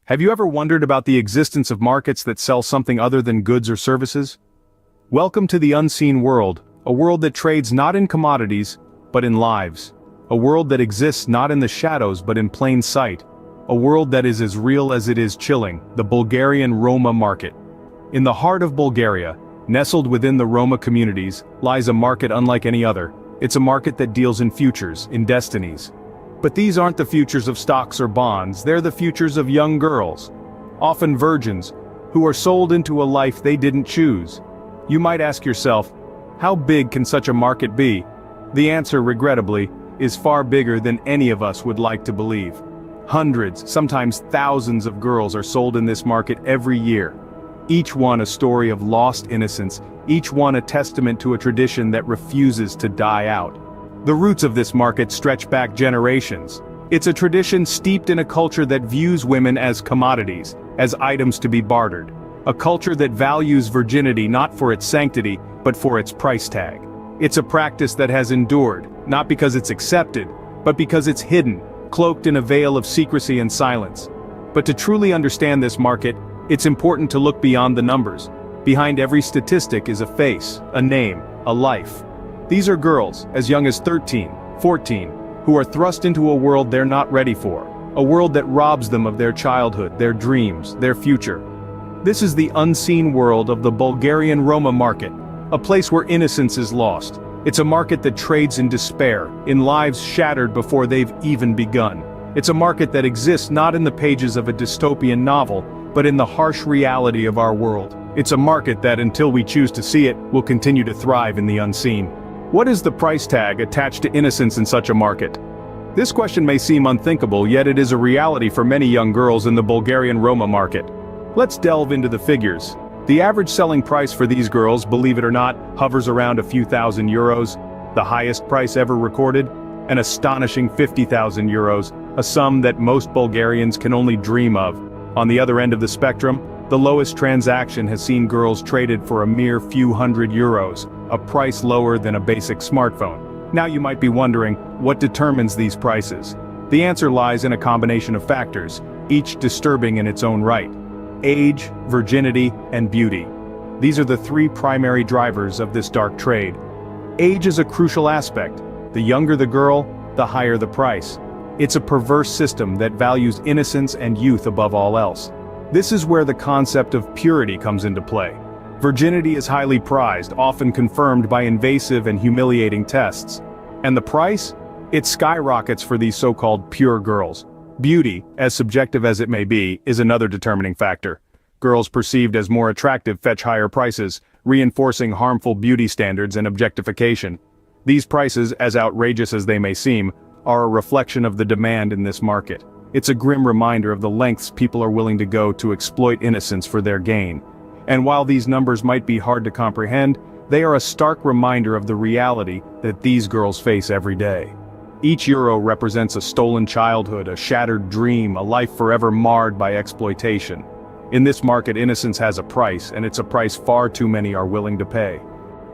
Have you ever wondered about the existence of markets that sell something other than goods or services? Welcome to the unseen world, a world that trades not in commodities, but in lives. A world that exists not in the shadows but in plain sight. A world that is as real as it is chilling, the Bulgarian Roma market. In the heart of Bulgaria, nestled within the Roma communities, lies a market unlike any other. It's a market that deals in futures, in destinies. But these aren't the futures of stocks or bonds, they're the futures of young girls. Often virgins, who are sold into a life they didn't choose. You might ask yourself, how big can such a market be? The answer, regrettably, is far bigger than any of us would like to believe. Hundreds, sometimes thousands of girls are sold in this market every year. Each one a story of lost innocence, each one a testament to a tradition that refuses to die out. The roots of this market stretch back generations. It's a tradition steeped in a culture that views women as commodities, as items to be bartered. A culture that values virginity not for its sanctity, but for its price tag. It's a practice that has endured, not because it's accepted, but because it's hidden, cloaked in a veil of secrecy and silence. But to truly understand this market, it's important to look beyond the numbers. Behind every statistic is a face, a name, a life. These are girls, as young as 13, 14, who are thrust into a world they're not ready for. A world that robs them of their childhood, their dreams, their future. This is the unseen world of the Bulgarian Roma market, a place where innocence is lost. It's a market that trades in despair, in lives shattered before they've even begun. It's a market that exists not in the pages of a dystopian novel, but in the harsh reality of our world. It's a market that, until we choose to see it, will continue to thrive in the unseen. What is the price tag attached to innocence in such a market? This question may seem unthinkable, yet it is a reality for many young girls in the Bulgarian Roma market. Let's delve into the figures. The average selling price for these girls, believe it or not, hovers around a few thousand euros. The highest price ever recorded? An astonishing 50,000 euros, a sum that most Bulgarians can only dream of. On the other end of the spectrum, the lowest transaction has seen girls traded for a mere few hundred euros, a price lower than a basic smartphone. Now you might be wondering, what determines these prices? The answer lies in a combination of factors, each disturbing in its own right. Age, virginity, and beauty. These are the three primary drivers of this dark trade. Age is a crucial aspect. The younger the girl, the higher the price. It's a perverse system that values innocence and youth above all else. This is where the concept of purity comes into play. Virginity is highly prized, often confirmed by invasive and humiliating tests. And the price? It skyrockets for these so-called pure girls. Beauty, as subjective as it may be, is another determining factor. Girls perceived as more attractive fetch higher prices, reinforcing harmful beauty standards and objectification. These prices, as outrageous as they may seem, are a reflection of the demand in this market. It's a grim reminder of the lengths people are willing to go to exploit innocence for their gain. And while these numbers might be hard to comprehend, they are a stark reminder of the reality that these girls face every day. Each euro represents a stolen childhood, a shattered dream, a life forever marred by exploitation. In this market, innocence has a price, and it's a price far too many are willing to pay.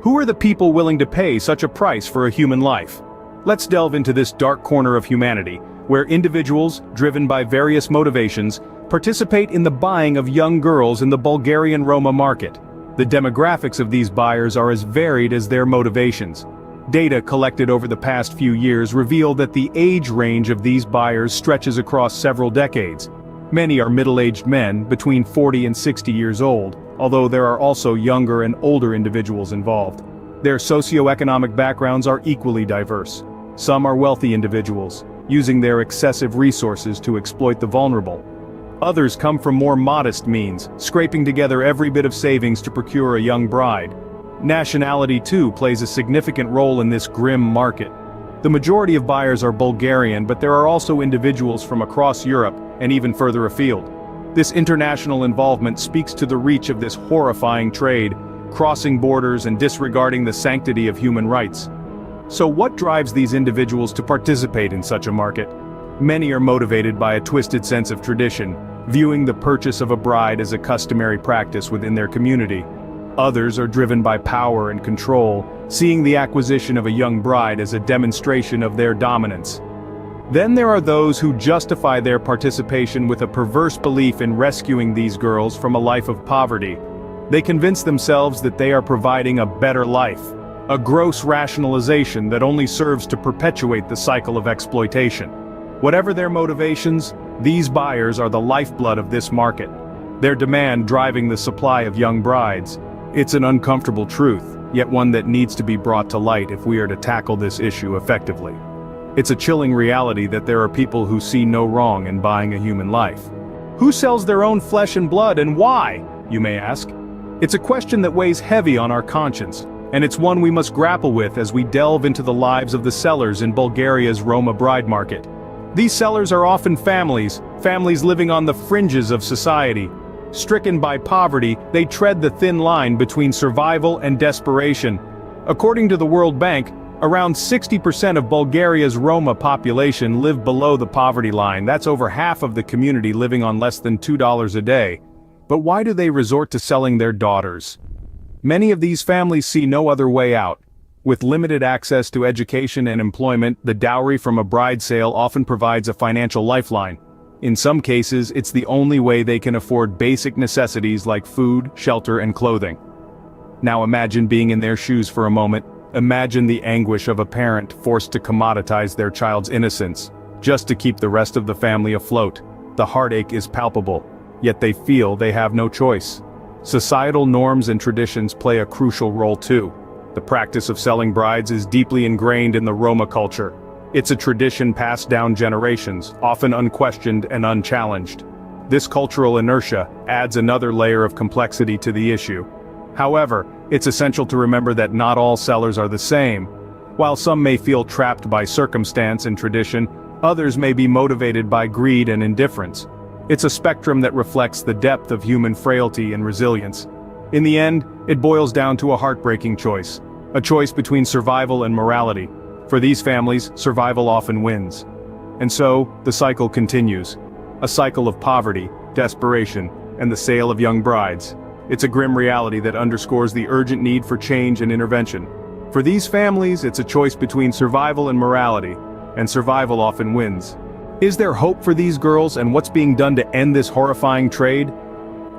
Who are the people willing to pay such a price for a human life? Let's delve into this dark corner of humanity, where individuals, driven by various motivations, participate in the buying of young girls in the Bulgarian Roma market. The demographics of these buyers are as varied as their motivations. Data collected over the past few years reveal that the age range of these buyers stretches across several decades. Many are middle-aged men, between 40 and 60 years old, although there are also younger and older individuals involved. Their socioeconomic backgrounds are equally diverse. Some are wealthy individuals, using their excessive resources to exploit the vulnerable. Others come from more modest means, scraping together every bit of savings to procure a young bride. Nationality, too, plays a significant role in this grim market. The majority of buyers are Bulgarian, but there are also individuals from across Europe and even further afield. This international involvement speaks to the reach of this horrifying trade, crossing borders and disregarding the sanctity of human rights. So what drives these individuals to participate in such a market? Many are motivated by a twisted sense of tradition, viewing the purchase of a bride as a customary practice within their community. Others are driven by power and control, seeing the acquisition of a young bride as a demonstration of their dominance. Then there are those who justify their participation with a perverse belief in rescuing these girls from a life of poverty. They convince themselves that they are providing a better life, a gross rationalization that only serves to perpetuate the cycle of exploitation. Whatever their motivations, these buyers are the lifeblood of this market, their demand driving the supply of young brides. It's an uncomfortable truth, yet one that needs to be brought to light if we are to tackle this issue effectively. It's a chilling reality that there are people who see no wrong in buying a human life. Who sells their own flesh and blood, and why, you may ask? It's a question that weighs heavy on our conscience, and it's one we must grapple with as we delve into the lives of the sellers in Bulgaria's Roma bride market. These sellers are often families living on the fringes of society. Stricken by poverty, they tread the thin line between survival and desperation. According to the World Bank, around 60% of Bulgaria's Roma population live below the poverty line. That's over half of the community living on less than $2 a day. But why do they resort to selling their daughters? Many of these families see no other way out. With limited access to education and employment, the dowry from a bride sale often provides a financial lifeline. In some cases, it's the only way they can afford basic necessities like food, shelter, and clothing. Now imagine being in their shoes for a moment. Imagine the anguish of a parent forced to commoditize their child's innocence, just to keep the rest of the family afloat. The heartache is palpable, yet they feel they have no choice. Societal norms and traditions play a crucial role too. The practice of selling brides is deeply ingrained in the Roma culture. It's a tradition passed down generations, often unquestioned and unchallenged. This cultural inertia adds another layer of complexity to the issue. However, it's essential to remember that not all sellers are the same. While some may feel trapped by circumstance and tradition, others may be motivated by greed and indifference. It's a spectrum that reflects the depth of human frailty and resilience. In the end, it boils down to a heartbreaking choice. A choice between survival and morality. For these families, survival often wins. And so, the cycle continues. A cycle of poverty, desperation, and the sale of young brides. It's a grim reality that underscores the urgent need for change and intervention. For these families, it's a choice between survival and morality, and survival often wins. Is there hope for these girls and what's being done to end this horrifying trade?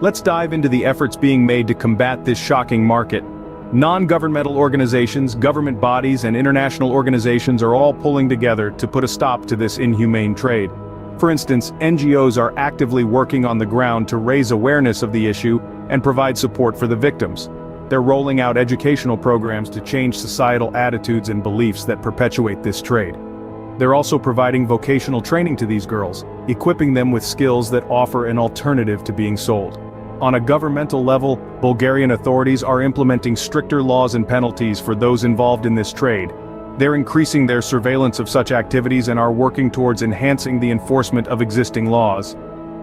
Let's dive into the efforts being made to combat this shocking market. Non-governmental organizations, government bodies, and international organizations are all pulling together to put a stop to this inhumane trade. For instance, NGOs are actively working on the ground to raise awareness of the issue and provide support for the victims. They're rolling out educational programs to change societal attitudes and beliefs that perpetuate this trade. They're also providing vocational training to these girls, equipping them with skills that offer an alternative to being sold. On a governmental level, Bulgarian authorities are implementing stricter laws and penalties for those involved in this trade. They're increasing their surveillance of such activities and are working towards enhancing the enforcement of existing laws.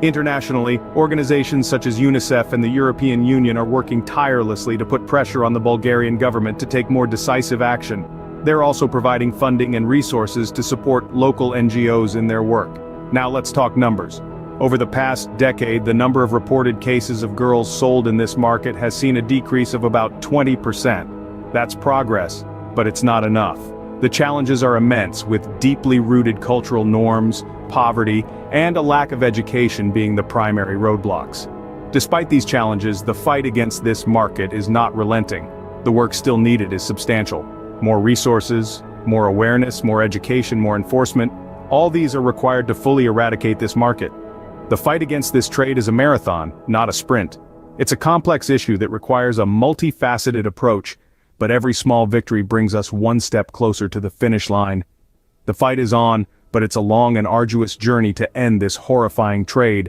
Internationally, organizations such as UNICEF and the European Union are working tirelessly to put pressure on the Bulgarian government to take more decisive action. They're also providing funding and resources to support local NGOs in their work. Now let's talk numbers. Over the past decade, the number of reported cases of girls sold in this market has seen a decrease of about 20%. That's progress, but it's not enough. The challenges are immense, with deeply rooted cultural norms, poverty, and a lack of education being the primary roadblocks. Despite these challenges, the fight against this market is not relenting. The work still needed is substantial. More resources, more awareness, more education, more enforcement, all these are required to fully eradicate this market. The fight against this trade is a marathon, not a sprint. It's a complex issue that requires a multifaceted approach, but every small victory brings us one step closer to the finish line. The fight is on, but it's a long and arduous journey to end this horrifying trade.